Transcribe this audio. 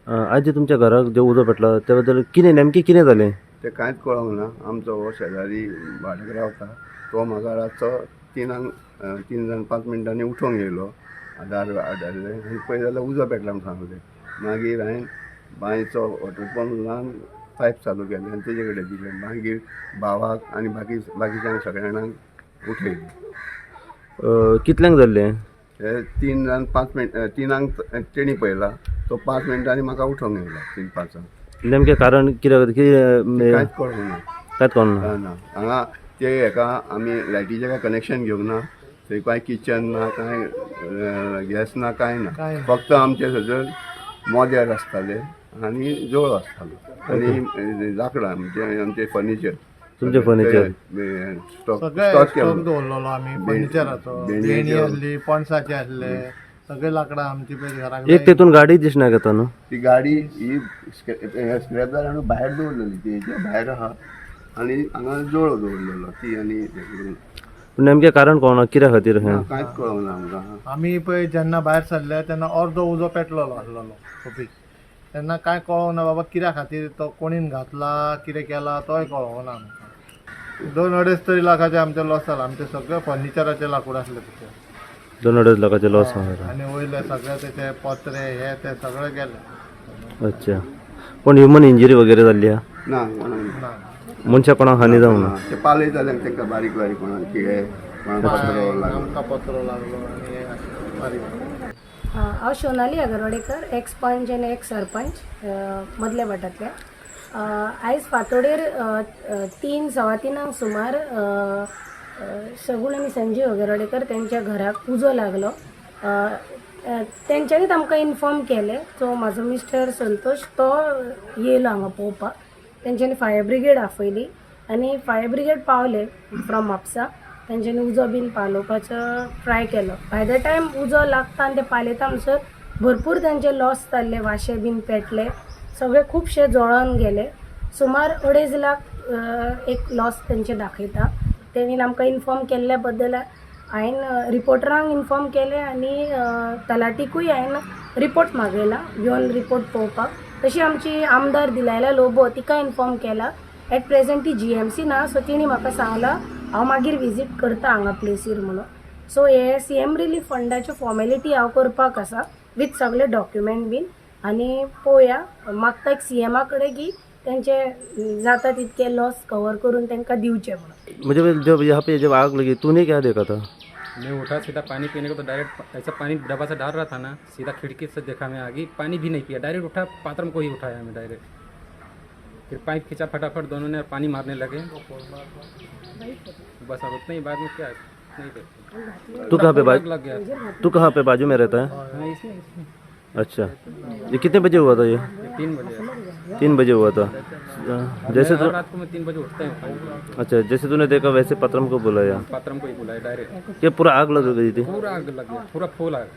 आज जे तुमच्या घराक जे उजो पेटला त्याबद्दल नेमकी कितें जालें ते कांयच कळोंक ना. आमचो हो शेजारी भाड्याक रावता तो म्हाका रातचो 3:05 उठोवंक येयलो. आदार हाडले आनी पळय जाल्यार उजो पेटला म्हूण सांगलें. मागीर हांवें बांयचो वॉटर पंप लावन पायप चालू केलें आनी तेजे कडेन दिलें. मागीर भावाक आनी बाकीच्यांक सगळ्या जाणांक उठयलें. कितल्यांक जाल्लें हे 3:05 3 तेणी पळयला तो 5 मिनटांनी म्हाका उठोवंक येयला 3:05. नेमकें कारण कित्याक कांयच कळोंक ना. कांयच कळना ना हांगा ते हेका आमी लायटीचें काय कनेक्शन घेवंक ना. थंय कांय किचन ना, कांय गॅस ना, कांय ना. फक्त आमचे सगळे मोदेर आसताले आनी जवळ आसतालो आनी लाकडां म्हणजे आमचे फर्निचर. तुमचे फर्निचर स्टॉक दवरलेलो आमी फर्निचराचो. बेणी आसली, पणसाचे आसले, सगळे लाकडां आमची पळय घराक एक तेतून गाडी दिसना घेता न्हू. ती गाडी ही स्क्रॅपदार हाडून भायर दवरलेली ती हेच्या भायर आहा आनी हांगा जवळ दवरलेलो ती आनी नेमकें कारण कळना कित्या खातीर कांयच कळोंक ना आमकां. आमी पळय जेन्ना भायर सरले तेन्ना अर्दो उजो पेटलेलो आसलेलो ऑफीस. तेन्ना कांय कळोंक ना बाबा कित्या खातीर तो कोणीन घातला, कितें केला तोय कळोंक ना आमकां. 2-2.5 तरी लाखाचे आमचे लॉस जाला. आमचे सगळे फर्निचराचे लाकूड आसले तेचे. 2-2.5 लाखाचे लॉस आनी वयले सगळे तेचे पत्रे हे ते सगळे गेले. अच्छा पण ह्युमन इंजरी वगैरे जाल्ली हा ना ना मनशाक कोणाक हानी जावंक ना. ते पालय जाल्यार तांकां बारीक बारीक कोणाक किडे कोणाक पत्रो लागलो. आमकां पत्रो लागलो आनी हे बारीक. हांव सोनाली अगरवाडेकर, एक्स पंच आनी एक्स सरपंच मदल्या वाठारांतले. आयज फांतोडेर 3-3:15 सुमार सगूण आनी संजीव अगरवाडेकर तेंच्या घराक उजो लागलो. तेंच्यांनीच आमकां इन्फॉर्म केलें. सो म्हाजो मिस्टर संतोष तो येयलो हांगा पळोवपाक. तेंच्यांनी फायर ब्रिगेड आपयली आनी फायर ब्रिगेड पावले फ्रॉम म्हापसा. तेंच्यांनी उजो बीन पालोवपाचो ट्राय केलो. बाय द टायम उजो लागता आनी ते पालयता म्हणसर भरपूर तेंचे लॉस जाल्ले. वाशे बीन पेटले, सगळे खुबशे जळोन गेले. सुमार 2.5 लाख एक लॉस तेंचे दाखयता. तेणीन आमकां इन्फॉर्म केल्ल्या बद्दल हांवें रिपोर्टरांक इन्फॉर्म केलें आनी तलाटीकूय हांवें रिपोर्ट मागयला घेवन रिपोर्ट पळोवपाक. तशी आमची आमदार दिलायला लोबो तिका इन्फॉर्म केला. एट प्रेझेंट ती GMC ना, सो तिणी म्हाका सांगला हांव मागीर विजीट करता हांगा प्लेसीर म्हणून. सो हे CM रिलीफ फंडाच्यो फॉर्मेलिटी हांव करपाक आसा विथ सगळे डॉक्युमेंट बीन. आनी पळोवया, मागता एक CM कडेन की तेंचे जाता तितके लॉस कवर करून तांकां दिवचे म्हणून. म्हणजे जब यहाँ पे जब आग लगी तूने क्या देखा था? मैं उठा सीधा पानी पीने को तो डायरेक्ट ऐसा पानी डब्बा से डाल रहा था ना, सीधा खिड़की से देखा मैं आगे, पानी भी नहीं पिया, डायरेक्ट उठा पात्रम को ही उठाया मैं डायरेक्ट. फिर पाइप खींचा फटाफट, दोनों ने पानी मारने लगे. बस अब उतना ही, बाद में क्या नहीं देखते. तू कहाँ पे लग गया. तू कहाँ पे बाजू में रहता है? हाँ, इसमें अच्छा ये कितने बजे हुआ था ये? 3 बजे. 3 बजे हुआ था. जैसे हर रात को मैं 3 बजे उठता हूँ. अच्छा जैसे तूने देखा वैसे पत्रम को बुलाया? पात्रम को ही बुलाया डायरेक्ट. ये पूरा आग लग गई थी? पूरा आग लग गया, पूरा फुल आग.